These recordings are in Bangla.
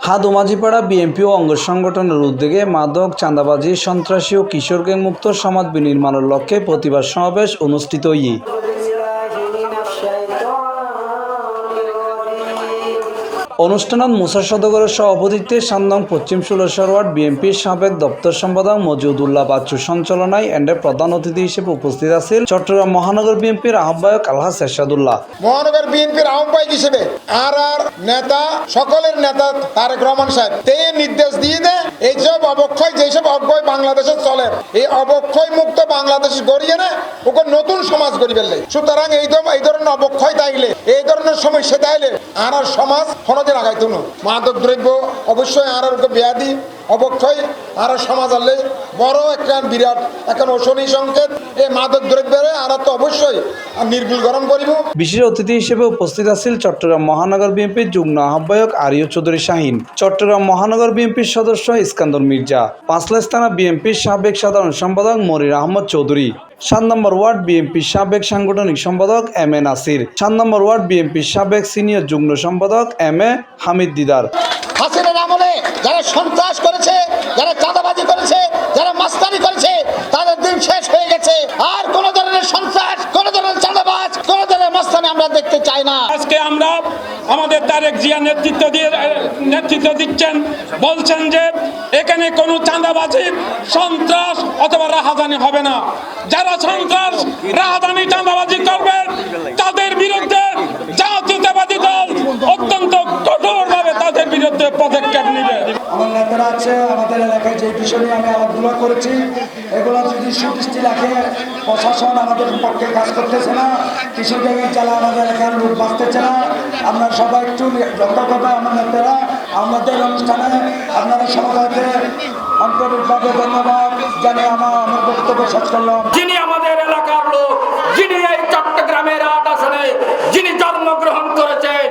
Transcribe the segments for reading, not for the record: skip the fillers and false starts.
হাদুমাঝিপাড়া বিএনপি ও অঙ্গ সংগঠনের উদ্যোগে মাদক, চাঁদাবাজি, সন্ত্রাসী ও কিশোর গ্যাং মুক্ত সমাজ বিনির্মাণের লক্ষ্যে প্রতিবাদ সমাবেশ অনুষ্ঠিত হই। অনুষ্ঠানত মুসা সদগরের সভাপতিত্বে ৭ নং পশ্চিম ষোলশহর ওয়ার্ড বিএনপির সাবেক দপ্তর সম্পাদক মজিউদুল্লাহ বাচ্চুর সঞ্চালনায় এন্ডের প্রধান অতিথি হিসেবে উপস্থিত আছেন চট্টগ্রাম মহানগর বিএনপির আহ্বায়ক আলহাজ এরশাদুল্লাহ। মহানগর বিএনপির আহ্বায়ক হিসেবে আর নেতা সকলের নেতা তারেক রহমান সাহেব তে নির্দেশ দিয়ে দেয় এইসব অবক্ষয় যেসব অবক্ষয় বাংলাদেশে চলে এই অবক্ষয় মুক্ত বাংলাদেশ গড়িয়ে না ওকে নতুন সমাজ গড়ি ফেললে। সুতরাং এই ধরনের অবক্ষয় তাইলে এই ধরনের সমস্যা তাইলে আর সমাজ খনজের আগাইত না। মাদক দ্রব্য অবশ্যই আর ব্যাধি অবক্ষয় আর সমাজ আনলে বড় একটা বিরাট এখন অশনি সংকেত। এই মাদক দ্রব্যের আর তো অবশ্যই নির্মূলকরণ করিব। বিশেষ অতিথি হিসেবে উপস্থিত আছেন চট্টগ্রাম মহানগর বিএনপির যুগ্ম আহ্বায়ক আরিয় চৌধুরী শাহিন, চট্টগ্রাম মহানগর বিএনপির সদস্য ইস্কান্দর মির্জা, পাঁচলাইশ থানা বিএনপির সাবেক সাধারণ সম্পাদক মনির আহমদ চৌধুরী, ৭ নম্বর ওয়ার্ড বিএনপির সাবেক সাংগঠনিক সম্পাদক M A Nasir, ৭ number word বিএনপির সাবেক সিনিয়র যুগ্ম সম্পাদক এম এ হামিদ দিদার। হাসিনার আমলে যারা সন্ত্রাস করেছে, যারা চাঁদাবাজি করেছে, যারা মাস্তানি করেছে তাদের দিন শেষ হয়ে গেছে। আর কোন ধরনের সন্ত্রাস, কোন ধরনের চাঁদাবাজ, কোন ধরনের মাস্তানি আমরা দেখতে চাই না। আজকে আমরা আমাদের তারেক জিয়া নেতৃত্ব দিচ্ছেন, বলছেন যে এখানে কোনো চাঁদাবাজি, সন্ত্রাস অথবা রাহাজানি হবে না। যারা সন্ত্রাস, রাহাজানি, চাঁদাবাজি করবে তাদের বিরুদ্ধে জাতীয়তাবাদী দল অত্যন্ত কঠোরভাবে তাদের বিরুদ্ধে পদক্ষেপ নেবে। আমার নেতারা আছে আমাদের এলাকায় যে বিষয় নিয়ে আমি আলাপগুলো করেছি এগুলো যদি সুদৃষ্টি রাখে, প্রশাসন আমাদের পক্ষে কাজ করতেছে না, কৃষি ব্যাগের জ্বালা আমাদের এলাকার লোক বাঁচতেছে না। আপনারা সবাই একটু লক্ষ্য করবেন আমার নেতারা আমাদের অনুষ্ঠানে আপনারা সবাইকে আন্তরিকভাবে ধন্যবাদ জানিয়ে আমার বক্তব্য শেষ করলাম। যিনি আমাদের এলাকার লোক, যিনি এই চট্টগ্রামের ৮ আসনে যিনি জন্মগ্রহণ করেছেন,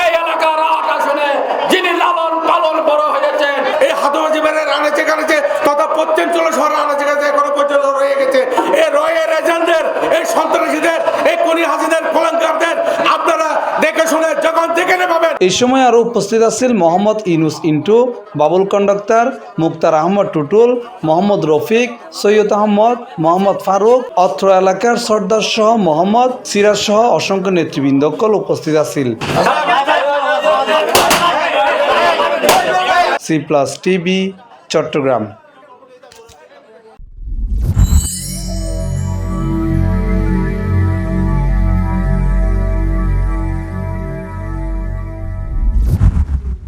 এই এলাকার ৮ আসনে যিনি লালন পালন বড় হয়েছেন, এই হাদুমাঝিপাড়ার আনাচে কানাচে তথা পশ্চিম ষোলশহর আনাচে কানাচে এখনো পর্যন্ত রয়ে গেছে। এই রয়ের এজেন্টদের, এই সন্ত্রাসীদের, এই কোনি হাসিদের, কলঙ্কারদের আপনারা দেখে শুনে যখন দেখে নেবেন। এই সময় আরও উপস্থিত আছেন মোহাম্মদ ইনুস ইন্টু, বাবুল কন্ডাক্টর, মুক্তার আহমদ টুটুল, মোহাম্মদ রফিক, সৈয়দ আহমদ, মোহাম্মদ ফারুক, অত্র এলাকার সর্দার সহ মোহাম্মদ সিরাজ সহ অসংখ্য নেতৃবৃন্দকল উপস্থিত আছেন। C+ TV Chittagong.